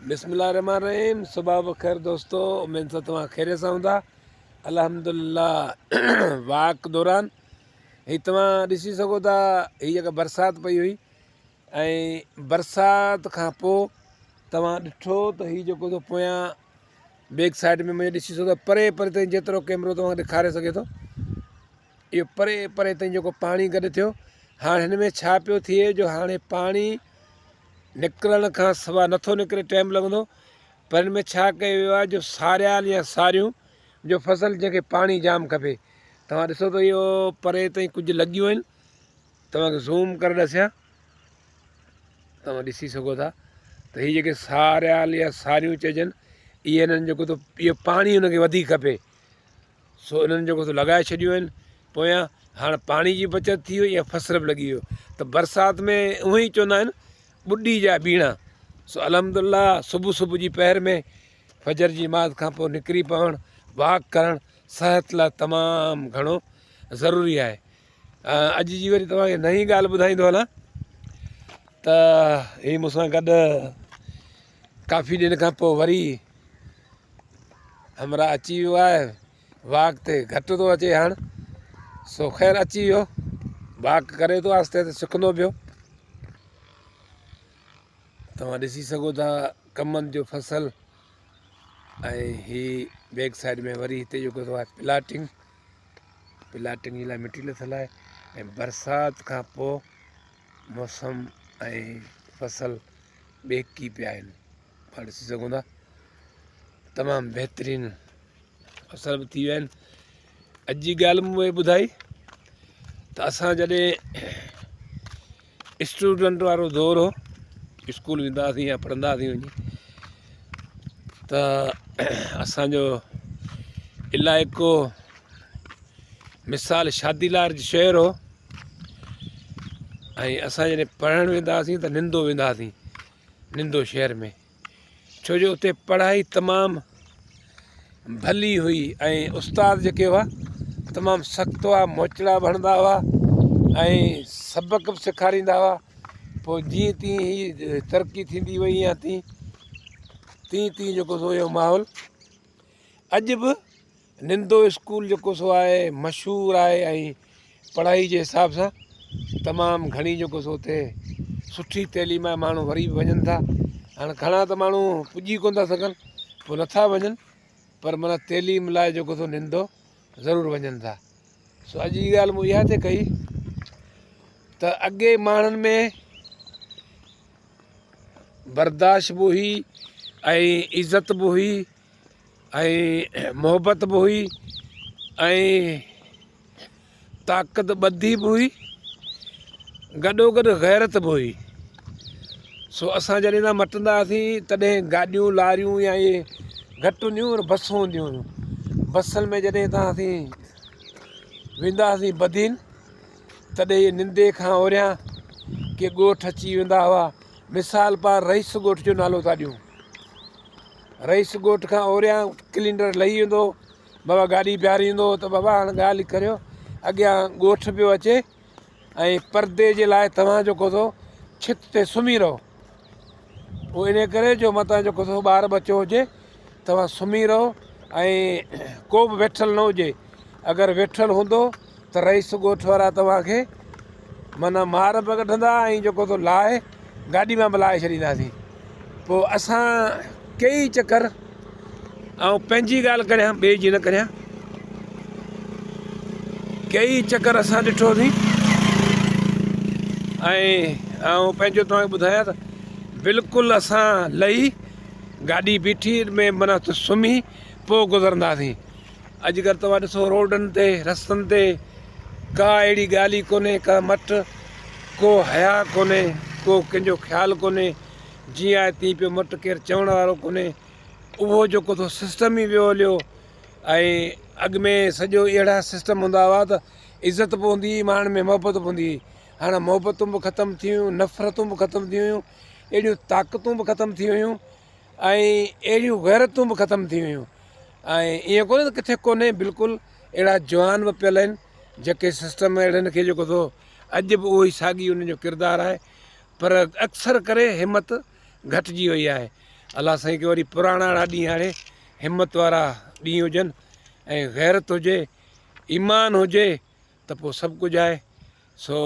बिस्मिल्लाहिर्रहमानिर्रहीम। सुबह बखैर दोस्तों, उम्मीद सां तव्हां खैरियत सां हूंदा। अल्हम्दुलिल्लाह। वाक दौरान ही तव्हां ॾिसी सघो था, हीअ जेका बरसाति पई हुई ऐं बरसाति खां पोइ तव्हां ॾिठो त हीउ जेको थो पोयां बैक साइड में मुंहिंजे ॾिसी सघो था, परे परे ताईं जेतिरो कैमरो तव्हां ॾेखारे सघे थो, इहो परे परे ताईं जेको पाणी गॾु थियो। हाणे हिन में छा पियो थिए जो हाणे पाणी निकिरण खां सवाइ नथो निकिरे, टाइम लॻंदो। पर हिन में छा कयो वियो आहे जो सारियाल या सारियूं जो फसल जंहिंखे पाणी जाम खपे, तव्हां ॾिसो त इहो परे ताईं कुझु लॻियूं आहिनि। तव्हांखे ज़ूम करे ॾसियां, तव्हां ॾिसी सघो था त हीअ जेके सारियाल या सारियूं चइजनि, इहे हिननि जेको थो इहो पाणी हुनखे वधीक खपे, सो हिननि जेको थो लॻाए छॾियूं आहिनि पोयां। हाणे पाणी जी बचति थी वई या फसल बि लॻी वियो। त बरसाति में उहो ई चवंदा आहिनि ॿुॾी जा बीणा। सो अल्हम्दुलिल्लाह, सुबुह सुबुह जी पहर में फजर जी नमाज़ खां पोइ निकिरी पवणु, वॉक करणु सिहत लाइ तमामु घणो ज़रूरी आहे। अॼु जी वरी तव्हांखे नई ॻाल्हि ॿुधाईंदो हलां त हीउ मूंसां गॾु काफ़ी ॾींहंनि खां पोइ वरी हमरा अची वियो आहे। वॉक ते घटि थो अचे हाणे, सो ख़ैरु अची वियो, वॉक करे थो, आहिस्ते आहिस्ते सिखंदो पियो। तव्हां ॾिसी सघो था कमंद जो फसल, ऐं हीअ बैक साइड में वरी हिते जेको आहे प्लाटिंग जी लाइ मिटी लथल आहे। ऐं बरसाति खां पोइ मौसम ऐं फसल ॿेकी पिया आहिनि। पाण ॾिसी सघूं था तमामु बहितरीनु फसल बि थी विया आहिनि। अॼु जी ॻाल्हि मूं ॿुधाई त असां जॾहिं स्टूडेंट वारो दौर हो, स्कूल वेंदा हुआसीं या पढ़ंदा हुआसीं वञी, त असांजो इलाइक़ो मिसाल शादीलार शहर हो। ऐं असां जॾहिं पढ़णु वेंदा हुआसीं त निंदो वेंदा हुआसीं, निंदो शहर में, छो जो उते पढ़ाई तमामु भली हुई ऐं उस्ताद जेके हुआ तमामु सख़्तु हुआ, मोचड़ा भणंदा हुआ ऐं सबक़ बि सेखारींदा हुआ। पोइ जीअं तीअं ही तरक़ी थींदी वई या तीअं तीअं जेको सो इहो माहौल अॼु बि निंदो स्कूल जेको सो आहे मशहूरु आहे। ऐं पढ़ाई जे हिसाब सां तमामु घणी जेको सो उते सुठी तइलीम आहे, माण्हू वरी बि वञनि था। हाणे घणा त माण्हू पुॼी कोन था सघनि, पोइ नथा वञनि, पर माना तइलीम लाइ जेको सो निंदो ज़रूरु वञनि था। सो अॼु जी ॻाल्हि मूं इहा थी कई त अॻे माण्हुनि में बर्दाश्त बि हुई ऐं इज़त बि हुई ऐं मोहबत बि हुई ऐं ताक़त ॿधी बि हुई, गॾोगॾु गैरत बि हुई। सो असां जॾहिं खां मटंदा हुआसीं तॾहिं गाॾियूं लारियूं या इहे घटि हूंदियूं, पर बसूं हूंदियूं हुयूं। बसनि में जॾहिं तव्हां वेंदा हुआसीं बदीन, तॾहिं इहे निंदे खां ओरियां के ॻोठ अची वेंदा हुआ। मिसाल पार रईस ॻोठ जो नालो था ॾियूं। रईस ॻोठ खां ओरियां क्लिंडर लही वेंदो, बाबा गाॾी बीहारींदो त बाबा हाणे ॻाल्हि करियो, अॻियां ॻोठ पियो अचे ऐं परदे जे लाइ तव्हां जेको थो छित ते सुम्ही रहो। पोइ इन करे जो मतां जेको थो ॿार बचो हुजे, तव्हां सुम्ही रहो ऐं को बि वेठल न हुजे। अगरि वेठल हूंदो त रईस ॻोठ वारा तव्हांखे माना मार बि कढंदा ऐं जेको थो लाहे गाॾी मां बि लाहे छॾींदासीं। पोइ असां कई चकर, ऐं पंहिंजी ॻाल्हि करियां, ॿिए जी न करियां, कई चकर असां ॾिठोसीं ऐं पंहिंजो तव्हांखे ॿुधायां त बिल्कुलु असां लही गाॾी बीठी में माना सुम्ही पोइ गुज़रंदासीं। अॼुकल्ह तव्हां ॾिसो रोडनि ते रस्तनि ते का अहिड़ी ॻाल्हि ई कोन्हे, का मट, को हया कोन्हे, को कंहिंजो ख़्यालु कोन्हे, जीअं आहे तीअं पियो मट, केरु चवण वारो कोन्हे। उहो जेको थो सिस्टम ई वियो हलियो। ऐं अॻु में सॼो अहिड़ा सिस्टम हूंदा हुआ त इज़त बि हूंदी हुई, माण्हुनि में मोहबत बि हूंदी हुई। हाणे मोहबतूं बि ख़तमु थी वियूं, नफ़रतूं बि ख़तमु थी वियूं, अहिड़ियूं ताक़तूं बि ख़तमु थी वियूं ऐं अहिड़ियूं गैरतूं बि ख़तमु थी वियूं। ऐं ईअं कोन्हे त किथे कोन्हे, बिल्कुलु अहिड़ा जवान बि पियल आहिनि जेके सिस्टम अहिड़नि खे जेको थो अॼु बि उहो ई साॻी उन जो किरदारु आहे। पर अक्सर करे हिमत घटिजी वई आहे। अलाह साईं खे वरी पुराणा ॾींहं हाणे हिमत वारा ॾींहं हुजनि ऐं गैरत हुजे, ईमान हुजे, त पोइ सभु कुझु आहे। सो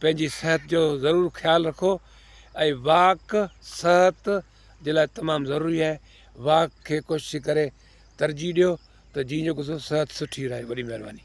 पंहिंजी सिहत जो ज़रूरु ख़्यालु रखो ऐं वॉक सिहत जे लाइ तमामु ज़रूरी आहे। वॉक खे कोशिशि करे तरजीह ॾियो त जीअं जो कुझु सिहत सुठी रहे। वॾी महिरबानी।